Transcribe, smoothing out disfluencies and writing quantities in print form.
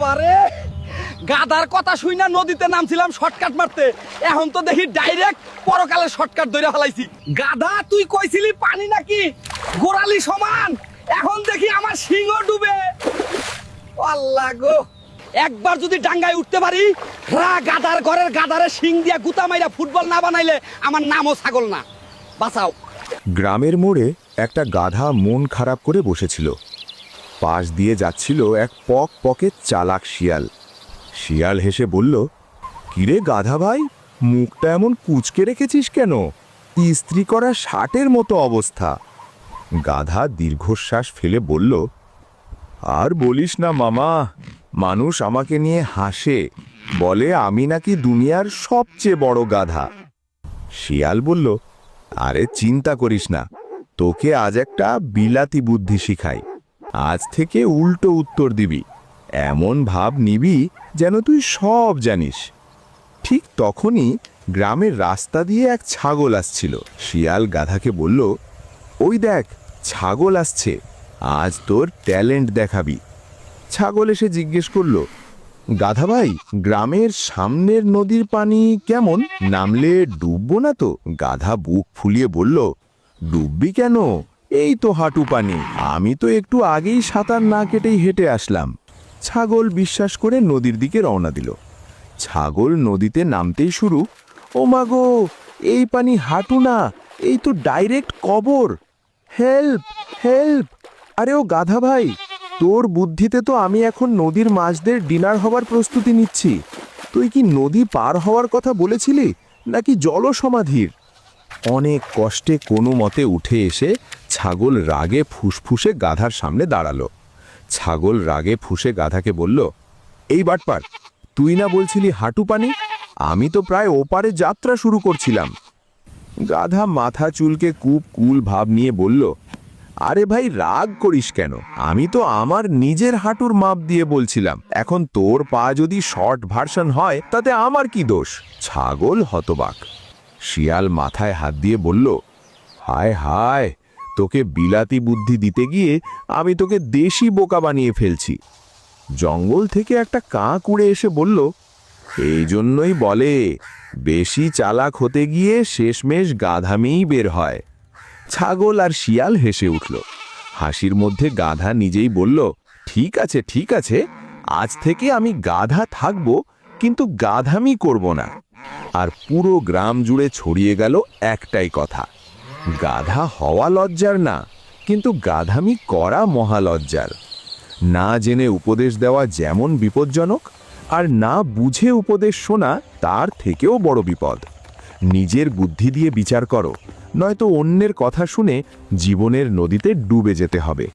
বাবারে, গাধার কথা শুই না নদীতে নামছিলাম শর্টকাট মারতে, এখন তো দেখি ডাইরেক্ট পরকালে শর্টকাট ধরে ফেলাইছি। গাধা, তুই কইছিলি পানি নাকি গোড়ালি সমান, এখন দেখি আমার সিংহ ডুবে। আল্লাহ গো, একবার যদি ডাঙ্গায় উঠতে পারি, গাধার ঘরের গাধারে শিং দিয়া গুতা মাইরা ফুটবল না বানাইলে আমার নামও ছাগল না। বাঁচাও। গ্রামের মোড়ে একটা গাধা মন খারাপ করে বসেছিল। পাশ দিয়ে যাচ্ছিল এক পকেট চালাক শিয়াল। শিয়াল হেসে বলল, কিরে গাধা ভাই, মুখটা এমন কুঁচকে রেখেছিস কেন? ইস্ত্রি করা শার্টের মতো অবস্থা। গাধা দীর্ঘশ্বাস ফেলে বলল, আর বলিস না মামা, মানুষ আমাকে নিয়ে হাসে, বলে আমি নাকি দুনিয়ার সবচেয়ে বড় গাধা। শিয়াল বলল, আরে চিন্তা করিস না, তোকে আজ একটা বিলাতি বুদ্ধি শিখাই। আজ থেকে উল্টো উত্তর দিবি, এমন ভাব নিবি যেন তুই সব জানিস। ঠিক তখনই গ্রামের রাস্তা দিয়ে এক ছাগল আসছিল। শিয়াল গাধাকে বলল, ওই দেখ, ছাগল আসছে, আজ তোর ট্যালেন্ট দেখাবি। ছাগল এসে জিজ্ঞেস করল, গাধা ভাই, গ্রামের সামনের নদীর পানি কেমন? নামলে ডুববো না তো? গাধা বুক ফুলিয়ে বলল, ডুববি কেন, এই তো হাঁটু পানি, আমি তো একটু আগেই সাঁতার না কেটেই হেঁটে আসলাম। ছাগল বিশ্বাস করে নদীর দিকে রওনা দিল। ছাগল নদীতে নামতেই শুরু, ও মাগো, এই পানি হাঁটু না, এই তো ডাইরেক্ট কবর, হেল্প হেল্প। আরে ও গাধা ভাই, তোর বুদ্ধিতে তো আমি এখন নদীর মাছদের ডিনার হবার প্রস্তুতি নিচ্ছি। তুই কি নদী পার হওয়ার কথা বলেছিলি নাকি জলসমাধির? অনেক কষ্টে কোনো মতে উঠে এসে ছাগল রাগে ফুসফুসে গাধার সামনে দাঁড়ালো। ছাগল রাগে ফুসে গাধাকে বলল, এই বাটপার, তুই না বলছিলি হাঁটু পানি? আমি তো প্রায় ওপারে যাত্রা শুরু করছিলাম। গাধা মাথা চুলকে খুব কুল ভাব নিয়ে বলল, আরে ভাই, রাগ করিস কেন? আমি তো আমার নিজের হাঁটুর মাপ দিয়ে বলছিলাম। এখন তোর পা যদি শর্ট ভার্সন হয় তাতে আমার কি দোষ? ছাগল হতবাক। শিয়াল মাথায় হাত দিয়ে বলল, হায় হায়, তোকে বিলাতি বুদ্ধি দিতে গিয়ে আমি তোকে দেশি বোকা বানিয়ে ফেলছি। জঙ্গল থেকে একটা কাক উড়ে এসে বলল, এই জন্যই বলে, বেশি চালাক হতে গিয়ে শেষমেশ গাধামিই বের হয়। ছাগল আর শিয়াল হেসে উঠল। হাসির মধ্যে গাধা নিজেই বলল, ঠিক আছে ঠিক আছে, আজ থেকে আমি গাধা থাকব, কিন্তু গাধামি করব না। আর পুরো গ্রাম জুড়ে ছড়িয়ে গেল একটাই কথা, গাধা হওয়া লজ্জার না, কিন্তু গাধামি করা মহালজ্জার। না জেনে উপদেশ দেওয়া যেমন বিপজ্জনক, আর না বুঝে উপদেশ শোনা তার থেকেও বড় বিপদ। নিজের বুদ্ধি দিয়ে বিচার করো, নয়তো অন্যের কথা শুনে জীবনের নদীতে ডুবে যেতে হবে।